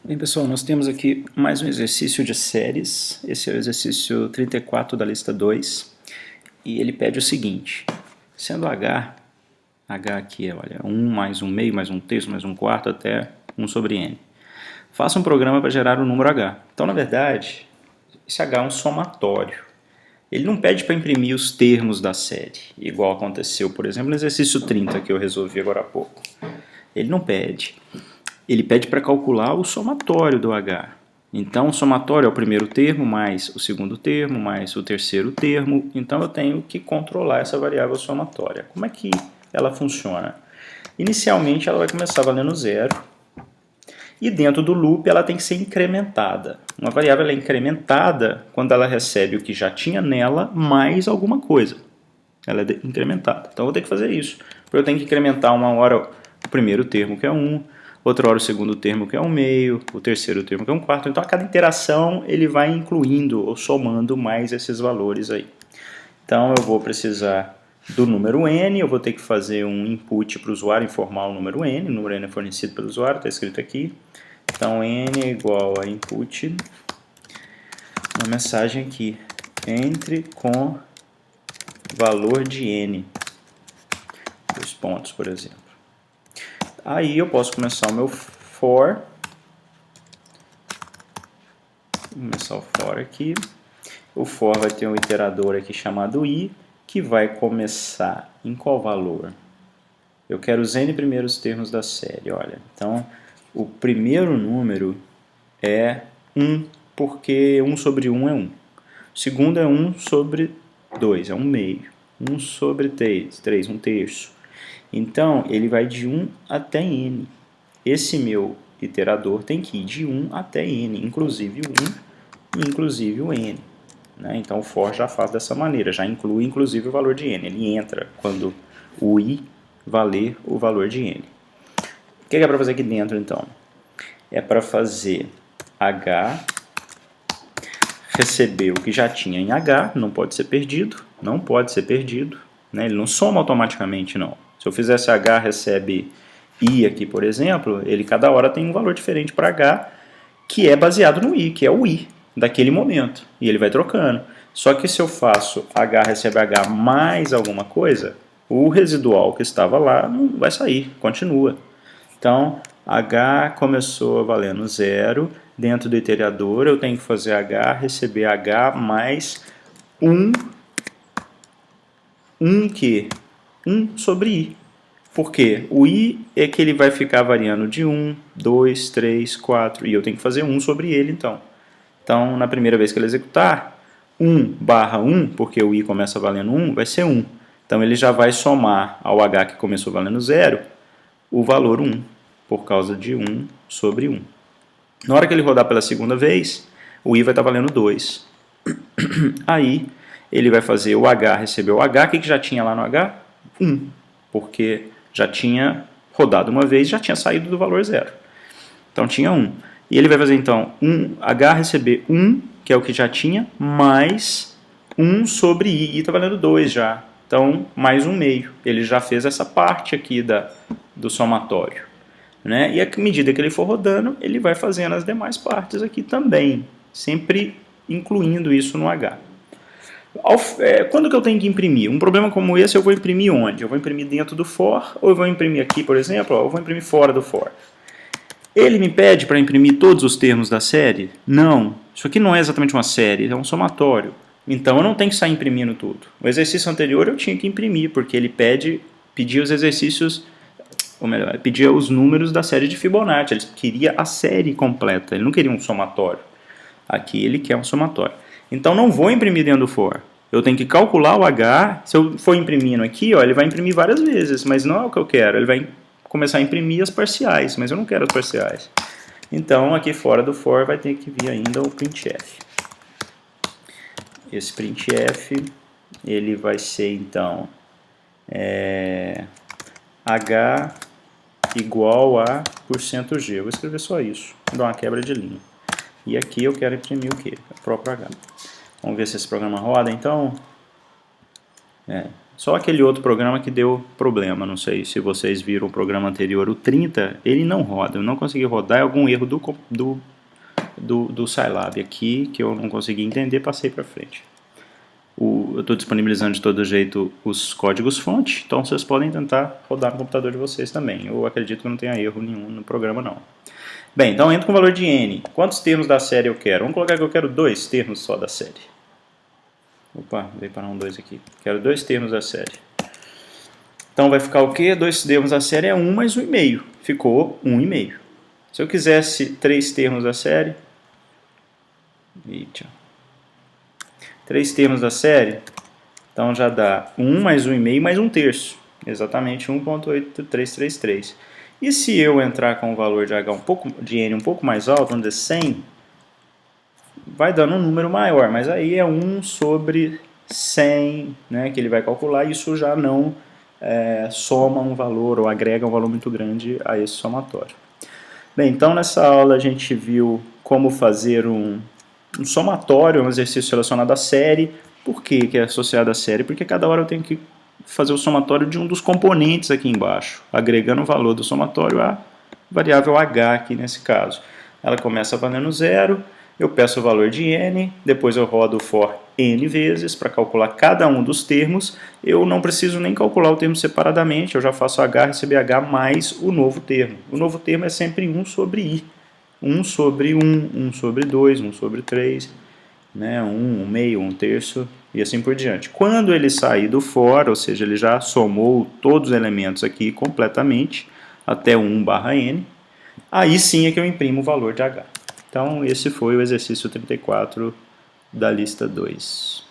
Bem, pessoal, nós temos aqui mais um exercício de séries. Esse é o exercício 34 da lista 2. E ele pede o seguinte: sendo H aqui é, olha, 1 mais 1 meio, mais 1 terço, mais 1 quarto, até 1 sobre N. Faça um programa para gerar o número H. Então, na verdade, esse H é um somatório. Ele não pede para imprimir os termos da série, igual aconteceu, por exemplo, no exercício 30 que eu resolvi agora há pouco. Ele não pede. Ele pede para calcular o somatório do H. Então, o somatório é o primeiro termo, mais o segundo termo, mais o terceiro termo. Então, eu tenho que controlar essa variável somatória. Como é que ela funciona? Inicialmente, ela vai começar valendo zero. E dentro do loop, ela tem que ser incrementada. Uma variável é incrementada quando ela recebe o que já tinha nela, mais alguma coisa. Ela é incrementada. Então, eu vou ter que fazer isso. Eu tenho que incrementar uma hora o primeiro termo, que é 1, outra hora o segundo termo, que é 1 meio, o terceiro termo, que é 1 quarto. Então, a cada interação, ele vai incluindo ou somando mais esses valores aí. Então, eu vou precisar do número n, eu vou ter que fazer um input para o usuário informar o número n é fornecido pelo usuário, está escrito aqui. Então, n é igual a input, uma mensagem aqui, entre com valor de n, 2 pontos, por exemplo. Aí eu posso começar o meu for. Vou começar o for aqui. O for vai ter um iterador aqui chamado i, que vai começar em qual valor? Eu quero os n primeiros termos da série, olha. Então, o primeiro número é 1, porque 1 sobre 1 é 1. O segundo é 1 sobre 2, é 1 meio. 1 sobre 3, 1 terço. Então, ele vai de 1 até n. Esse meu iterador tem que ir de 1 até n, inclusive o 1 e inclusive o n. Né? Então, o for já faz dessa maneira, já inclui inclusive o valor de n. Ele entra quando o i valer o valor de n. O que é para fazer aqui dentro, então? É para fazer h receber o que já tinha em h, não pode ser perdido, né? Ele não soma automaticamente, não. Se eu fizesse h recebe i aqui, por exemplo, ele cada hora tem um valor diferente para h, que é baseado no i, que é o i daquele momento, e ele vai trocando. Só que se eu faço h recebe h mais alguma coisa, o residual que estava lá não vai sair, continua. Então, h começou valendo 0, dentro do iterador eu tenho que fazer h receber h mais 1 que? 1 sobre i. Por quê? O i é que ele vai ficar variando de 1, 2, 3, 4, e eu tenho que fazer 1 sobre ele, então. Então, na primeira vez que ele executar, 1 barra 1, porque o i começa valendo 1, vai ser 1. Então, ele já vai somar ao h que começou valendo 0, o valor 1, por causa de 1 sobre 1. Na hora que ele rodar pela segunda vez, o i vai estar valendo 2. Aí, ele vai fazer o h receber o h, o que já tinha lá no h? 1, porque já tinha rodado uma vez, já tinha saído do valor 0. Então, tinha 1. E ele vai fazer, então, h receber 1, que é o que já tinha, mais 1 sobre i. I está valendo 2 já. Então, mais 1 meio. Ele já fez essa parte aqui do somatório. Né? E à medida que ele for rodando, ele vai fazendo as demais partes aqui também. Sempre incluindo isso no h. Quando que eu tenho que imprimir? Um problema como esse eu vou imprimir onde? Eu vou imprimir dentro do for, ou eu vou imprimir aqui, por exemplo, ou eu vou imprimir fora do for. Ele me pede para imprimir todos os termos da série? Não. Isso aqui não é exatamente uma série, é um somatório. Então eu não tenho que sair imprimindo tudo. O exercício anterior eu tinha que imprimir, porque ele pedia os exercícios, ou melhor, pedia os números da série de Fibonacci. Ele queria a série completa, ele não queria um somatório. Aqui ele quer um somatório. Então não vou imprimir dentro do for. Eu tenho que calcular o H. Se eu for imprimindo aqui, ó, ele vai imprimir várias vezes, mas não é o que eu quero. Ele vai começar a imprimir as parciais, mas eu não quero as parciais. Então aqui fora do for vai ter que vir ainda o printf. Esse printf ele vai ser então H igual a %G. Eu vou escrever só isso, vou dar uma quebra de linha. E aqui eu quero imprimir o quê? O próprio H. Vamos ver se esse programa roda, então. Só aquele outro programa que deu problema, não sei se vocês viram o programa anterior, o 30, ele não roda, eu não consegui rodar, é algum erro do Scilab aqui, que eu não consegui entender, passei para frente. Eu estou disponibilizando de todo jeito os códigos fonte, então vocês podem tentar rodar no computador de vocês também. Eu acredito que não tenha erro nenhum no programa não. Bem, então entro com o valor de n. Quantos termos da série eu quero? Vamos colocar que eu quero 2 termos só da série. Opa, veio parar um 2 aqui. Quero 2 termos da série. Então vai ficar o quê? 2 termos da série é 1 mais 1,5. Ficou 1,5. Se eu quisesse 3 termos da série... 3 termos da série, então já dá 1 mais 1,5 mais 1/3. Exatamente 1.8333. E se eu entrar com o valor de H de N um pouco mais alto, vamos dizer 100, vai dando um número maior, mas aí é 1 sobre 100, né, que ele vai calcular, e isso já não soma um valor ou agrega um valor muito grande a esse somatório. Bem, então nessa aula a gente viu como fazer um somatório, um exercício relacionado à série. Por que é associado à série? Porque cada hora eu tenho que fazer o somatório de um dos componentes aqui embaixo, agregando o valor do somatório à variável h aqui nesse caso. Ela começa valendo 0, eu peço o valor de n, depois eu rodo o for n vezes para calcular cada um dos termos. Eu não preciso nem calcular o termo separadamente, eu já faço h receber h mais o novo termo. O novo termo é sempre 1 sobre i. 1 sobre 1, 1 sobre 2, 1 sobre 3, né? 1 meio, 1/3 e assim por diante. Quando ele sair do for, ou seja, ele já somou todos os elementos aqui completamente, até 1/n, aí sim é que eu imprimo o valor de h. Então esse foi o exercício 34 da lista 2.